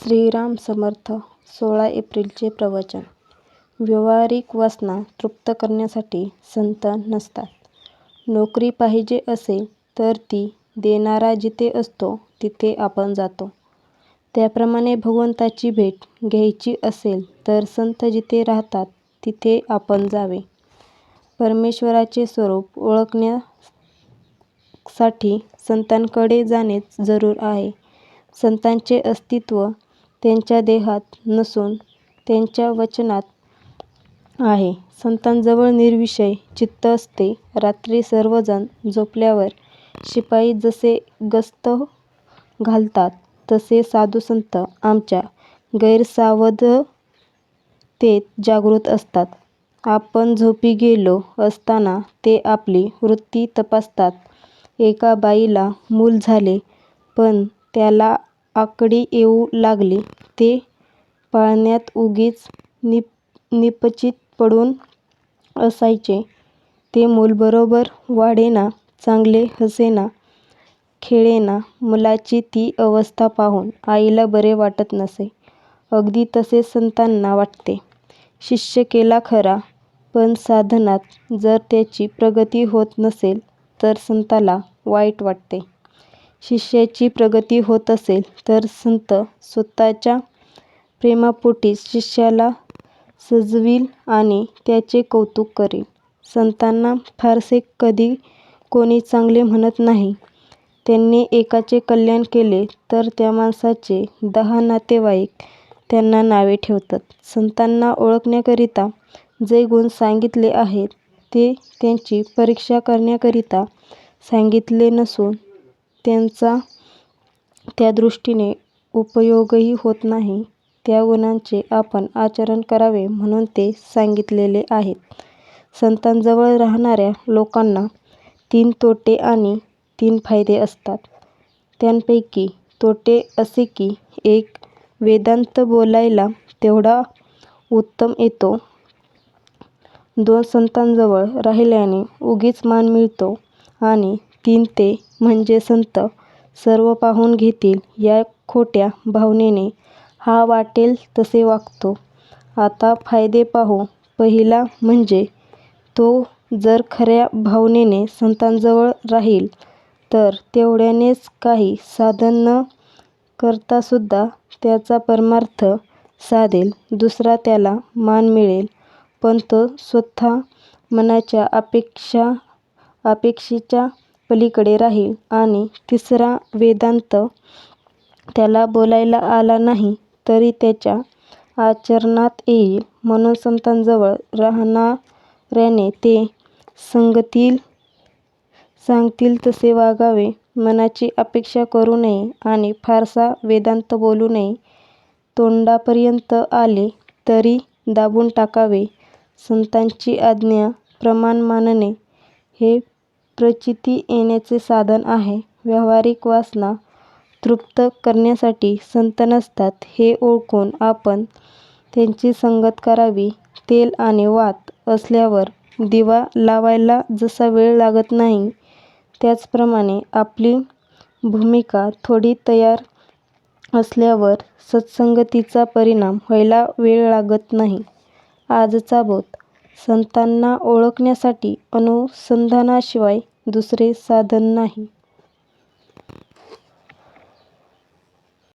श्रीराम समर्थ 16 एप्रिलचे प्रवचन. व्यावहारिक वासना तृप्त करण्यासाठी संत नसतात. नोकरी पाहिजे असेल तर ती देणारा जिथे असतो तिथे आपण जातो. त्याप्रमाणे भगवंताची भेट घ्यायची असेल तर संत जिथे राहतात तिथे आपण जावे. परमेश्वराचे स्वरूप ओळखण्यासाठी संतांकडे जाणेच जरूर आहे. संतांचे अस्तित्व त्यांच्या देहात नसून त्यांच्या वचनात आहे. संतांजवळ निर्विषय चित्त असते. रात्री सर्वजण झोपल्यावर शिपाई जसे गस्त घालतात तसे साधुसंत आमच्या गैरसावधतेत जागृत असतात. आपण झोपी गेलो असताना ते आपली वृत्ती तपासतात. एका बाईला मूल झाले पण त्याला आकडी येऊ लागली. ते पाळण्यात उगीच निपचित पडून असायचे. ते मूल बरोबर वाढेना, चांगले हसेना, खेळेना. मुलाची ती अवस्था पाहून आईला बरे वाटत नसे. अगदी तसेच संतांना वाटते. शिष्य केला खरा, पण साधनात जर त्याची प्रगती होत नसेल तर संताला वाईट वाटते. शिष्याची प्रगती होत असेल तर संत स्वतःच्या प्रेमापोटी शिष्याला सजवील आणि त्याचे कौतुक करील. संतांना फारसे कधी कोणी चांगले म्हणत नाही. त्यांनी एकाचे कल्याण केले तर त्या माणसाचे 10 नातेवाईक त्यांना नावे ठेवतात. संतांना ओळखण्याकरिता जे गुण सांगितले आहेत ते त्यांची परीक्षा करण्याकरिता सांगितले नसून त्यांचा त्या दृष्टीने उपयोगही होत नाही. त्या गुणांचे आपण आचरण करावे म्हणून ते सांगितलेले आहेत. संतांजवळ राहणाऱ्या लोकांना 3 तोटे आणि 3 फायदे असतात. त्यांपैकी तोटे असे की 1. वेदांत बोलायला तेवढा उत्तम येतो. 2. संतांजवळ राहिल्याने उगीच मान मिळतो. आणि 3. ते म्हणजे संत सर्व पाहून घेतील या खोट्या भावनेने हा वाटेल तसे वागतो. आता फायदे पाहू. पहिला म्हणजे तो जर खऱ्या भावनेने संतांजवळ राहील तर तेवढ्यानेच काही साधन न करतासुद्धा त्याचा परमार्थ साधेल. दुसरा त्याला मान मिळेल पण तो स्वतः मनाच्या अपेक्षेच्या पलीकडे राहील. आणि तिसरा वेदांत त्याला बोलायला आला नाही तरी त्याच्या आचरणात येईल. म्हणून संतांजवळ राहणाऱ्याने ते सांगतील तसे वागावे. मनाची अपेक्षा करू नये आणि फारसा वेदांत बोलू नये. तोंडापर्यंत आले तरी दाबून टाकावे. संतांची आज्ञा प्रमाण मानणे हे प्रचिती येण्याचे साधन आहे. व्यावहारिक वासना तृप्त करण्यासाठी संत नसतात हे ओळखून आपण त्यांची संगत करावी. तेल आणि वात असल्यावर दिवा लावायला जसा वेळ लागत नाही त्याचप्रमाणे आपली भूमिका थोडी तयार असल्यावर सत्संगतीचा परिणाम व्हायला वेळ लागत नाही. आजचा बोध. संतांना ओळखण्यासाठी अनुसंधानाशिवाय दुसरे साधन नाही.